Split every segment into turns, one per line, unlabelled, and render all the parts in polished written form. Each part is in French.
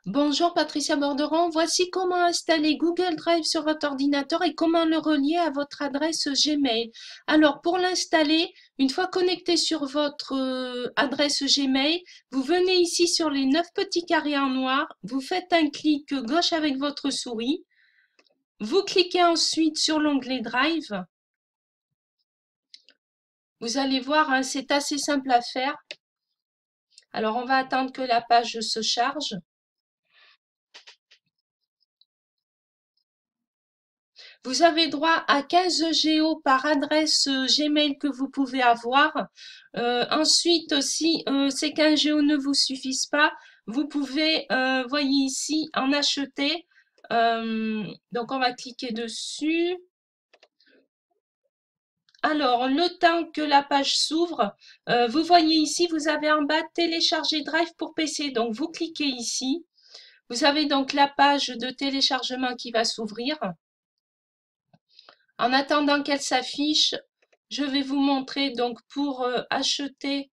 Bonjour Patricia Borderon, voici comment installer Google Drive sur votre ordinateur et comment le relier à votre adresse Gmail. Alors pour l'installer, une fois connecté sur votre adresse Gmail, vous venez ici sur les 9 petits carrés en noir, vous faites un clic gauche avec votre souris, vous cliquez ensuite sur l'onglet Drive. Vous allez voir, hein, c'est assez simple à faire. Alors on va attendre que la page se charge. Vous avez droit à 15 géos par adresse Gmail que vous pouvez avoir. Ensuite, si ces 15 géos ne vous suffisent pas, vous pouvez, voyez ici, en acheter. Donc, on va cliquer dessus. Alors, le temps que la page s'ouvre, vous voyez ici, vous avez en bas télécharger Drive pour PC. Donc, vous cliquez ici. Vous avez donc la page de téléchargement qui va s'ouvrir. En attendant qu'elle s'affiche, je vais vous montrer donc pour acheter,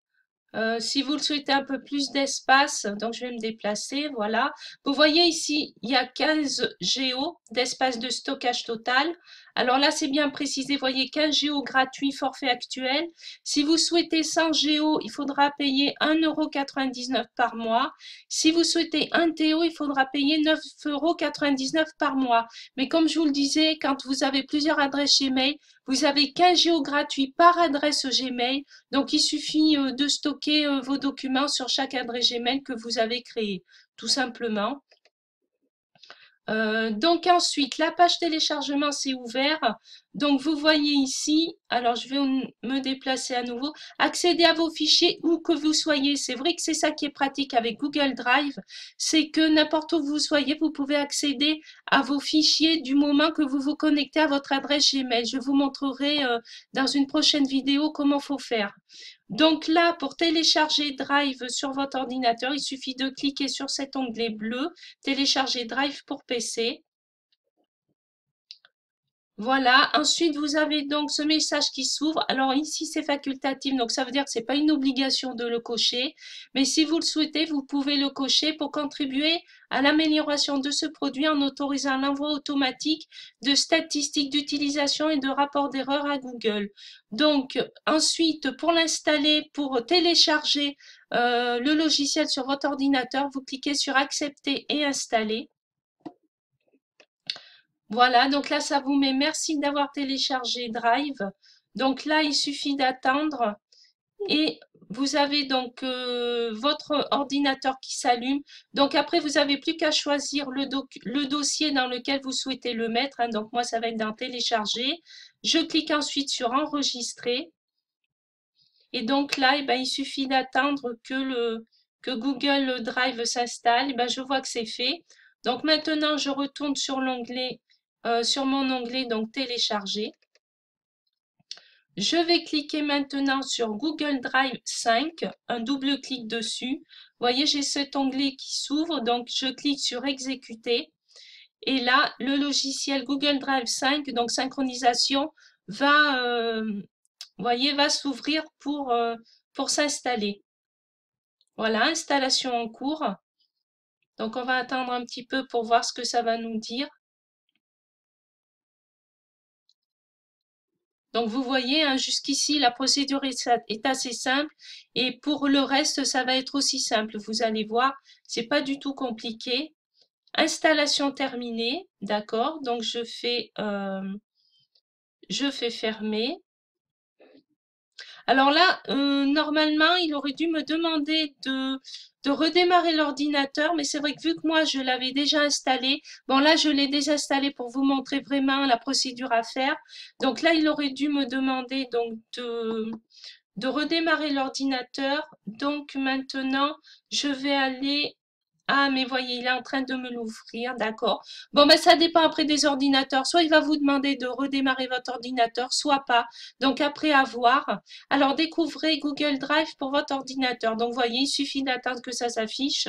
si vous le souhaitez, un peu plus d'espace. Donc je vais me déplacer, voilà. Vous voyez ici, il y a 15 Go d'espace de stockage total. Alors là, c'est bien précisé, vous voyez 15 Go gratuit, forfait actuel. Si vous souhaitez 100 Go, il faudra payer 1,99 € par mois. Si vous souhaitez 1 TO, il faudra payer 9,99 € par mois. Mais comme je vous le disais, quand vous avez plusieurs adresses Gmail, vous avez 15 Go gratuits par adresse Gmail. Donc, il suffit de stocker vos documents sur chaque adresse Gmail que vous avez créée, tout simplement. Donc ensuite, la page téléchargement s'est ouverte. Donc vous voyez ici, alors je vais me déplacer à nouveau, accéder à vos fichiers où que vous soyez. C'est vrai que c'est ça qui est pratique avec Google Drive, c'est que n'importe où vous soyez, vous pouvez accéder à vos fichiers du moment que vous vous connectez à votre adresse Gmail. Je vous montrerai dans une prochaine vidéo comment faut faire. Donc là, pour télécharger Drive sur votre ordinateur, il suffit de cliquer sur cet onglet bleu, télécharger Drive pour PC. Voilà, ensuite vous avez donc ce message qui s'ouvre. Alors ici c'est facultatif, donc ça veut dire que c'est pas une obligation de le cocher, mais si vous le souhaitez, vous pouvez le cocher pour contribuer à l'amélioration de ce produit en autorisant l'envoi automatique de statistiques d'utilisation et de rapports d'erreur à Google. Donc ensuite, pour l'installer, pour télécharger le logiciel sur votre ordinateur, vous cliquez sur accepter et installer. Voilà, donc là, ça vous met merci d'avoir téléchargé Drive. Donc là, il suffit d'attendre et vous avez donc votre ordinateur qui s'allume. Donc après, vous n'avez plus qu'à choisir le dossier dans lequel vous souhaitez le mettre, hein. Donc moi, ça va être dans télécharger. Je clique ensuite sur enregistrer. Et donc là, eh ben, il suffit d'attendre que Google Drive s'installe. Eh ben, je vois que c'est fait. Donc maintenant, je retourne sur l'onglet, sur mon onglet donc télécharger. Je vais cliquer maintenant sur Google Drive 5, un double clic dessus. Vous voyez, j'ai cet onglet qui s'ouvre, donc je clique sur exécuter. Et là, le logiciel Google Drive 5, donc synchronisation, va, voyez, va s'ouvrir pour s'installer. Voilà, installation en cours. Donc, on va attendre un petit peu pour voir ce que ça va nous dire. Donc, vous voyez, hein, jusqu'ici, la procédure est assez simple. Et pour le reste, ça va être aussi simple. Vous allez voir, c'est pas du tout compliqué. Installation terminée. D'accord. Donc, je fais fermer. Alors là, normalement, il aurait dû me demander de redémarrer l'ordinateur, mais c'est vrai que vu que moi, je l'avais déjà installé, bon là, je l'ai désinstallé pour vous montrer vraiment la procédure à faire. Donc là, il aurait dû me demander donc de redémarrer l'ordinateur. Donc maintenant, je vais aller... Ah, mais voyez, il est en train de me l'ouvrir, d'accord. Bon, ben ça dépend après des ordinateurs. Soit il va vous demander de redémarrer votre ordinateur, soit pas. Donc après avoir. Alors découvrez Google Drive pour votre ordinateur. Donc voyez, il suffit d'attendre que ça s'affiche.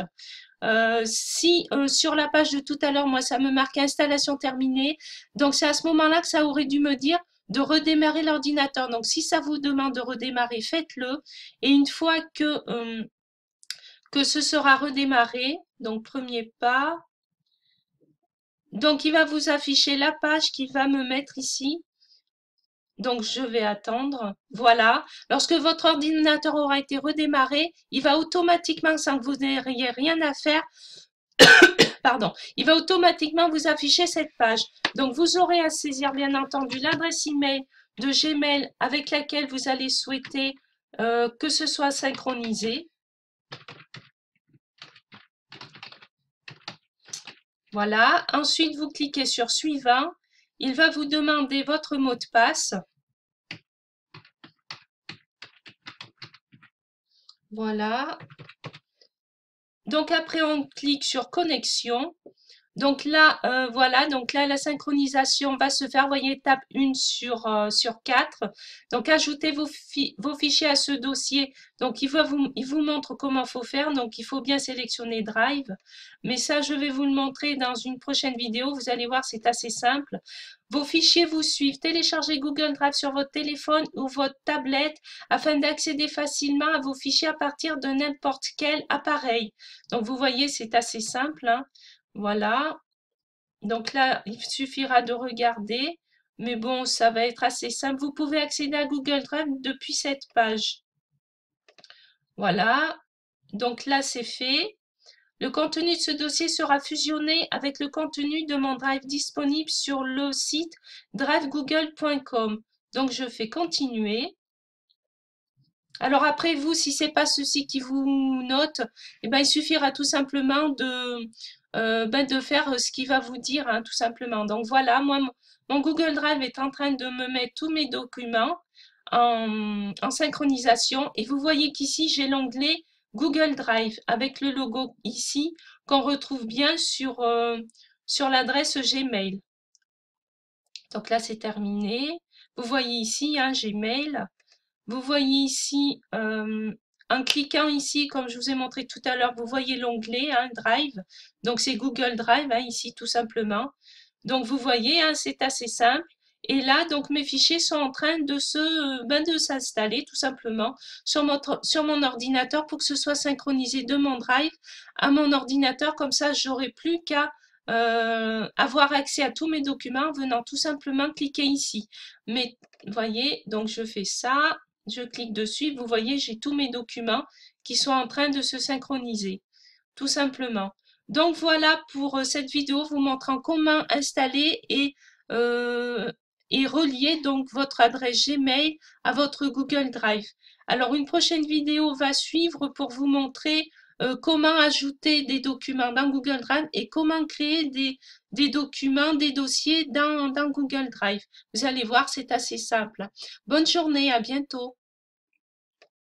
Si sur la page de tout à l'heure, moi, ça me marque installation terminée. Donc c'est à ce moment-là que ça aurait dû me dire de redémarrer l'ordinateur. Donc si ça vous demande de redémarrer, faites-le. Et une fois que ce sera redémarré. Donc, premier pas. Donc, il va vous afficher la page qu'il va me mettre ici. Donc, je vais attendre. Voilà. Lorsque votre ordinateur aura été redémarré, il va automatiquement, sans que vous n'ayez rien à faire, pardon, il va automatiquement vous afficher cette page. Donc, vous aurez à saisir, bien entendu, l'adresse email de Gmail avec laquelle vous allez souhaiter que ce soit synchronisé. Voilà. Ensuite, vous cliquez sur Suivant. Il va vous demander votre mot de passe. Voilà. Donc après, on clique sur Connexion. Donc là, voilà, donc là, la synchronisation va se faire. Vous voyez, étape 1 sur 4. Donc, ajoutez vos fichiers à ce dossier. Donc, il vous montre comment il faut faire. Donc, il faut bien sélectionner Drive. Mais ça, je vais vous le montrer dans une prochaine vidéo. Vous allez voir, c'est assez simple. Vos fichiers vous suivent. Téléchargez Google Drive sur votre téléphone ou votre tablette afin d'accéder facilement à vos fichiers à partir de n'importe quel appareil. Donc, vous voyez, c'est assez simple, hein. Voilà, donc là, il suffira de regarder, mais bon, ça va être assez simple. Vous pouvez accéder à Google Drive depuis cette page. Voilà, donc là, c'est fait. Le contenu de ce dossier sera fusionné avec le contenu de mon Drive disponible sur le site drivegoogle.com. Donc, je fais continuer. Alors après, vous, si c'est pas ceci qui vous note, eh ben, il suffira tout simplement de faire ce qu'il va vous dire, hein, tout simplement. Donc voilà, moi, mon Google Drive est en train de me mettre tous mes documents en synchronisation. Et vous voyez qu'ici, j'ai l'onglet Google Drive avec le logo ici qu'on retrouve bien sur l'adresse Gmail. Donc là, c'est terminé. Vous voyez ici, hein, Gmail. Vous voyez ici, en cliquant ici, comme je vous ai montré tout à l'heure, vous voyez l'onglet hein, Drive. Donc, c'est Google Drive, hein, ici, tout simplement. Donc, vous voyez, hein, c'est assez simple. Et là, donc, mes fichiers sont en train de de s'installer, tout simplement, sur mon ordinateur pour que ce soit synchronisé de mon Drive à mon ordinateur. Comme ça, j'aurai plus qu'à avoir accès à tous mes documents en venant tout simplement cliquer ici. Mais, vous voyez, donc, je fais ça. Je clique dessus, vous voyez, j'ai tous mes documents qui sont en train de se synchroniser, tout simplement. Donc voilà pour cette vidéo vous montrant comment installer et relier donc votre adresse Gmail à votre Google Drive. Alors une prochaine vidéo va suivre pour vous montrer comment ajouter des documents dans Google Drive et comment créer des documents, des dossiers dans Google Drive. Vous allez voir, c'est assez simple. Bonne journée, à bientôt.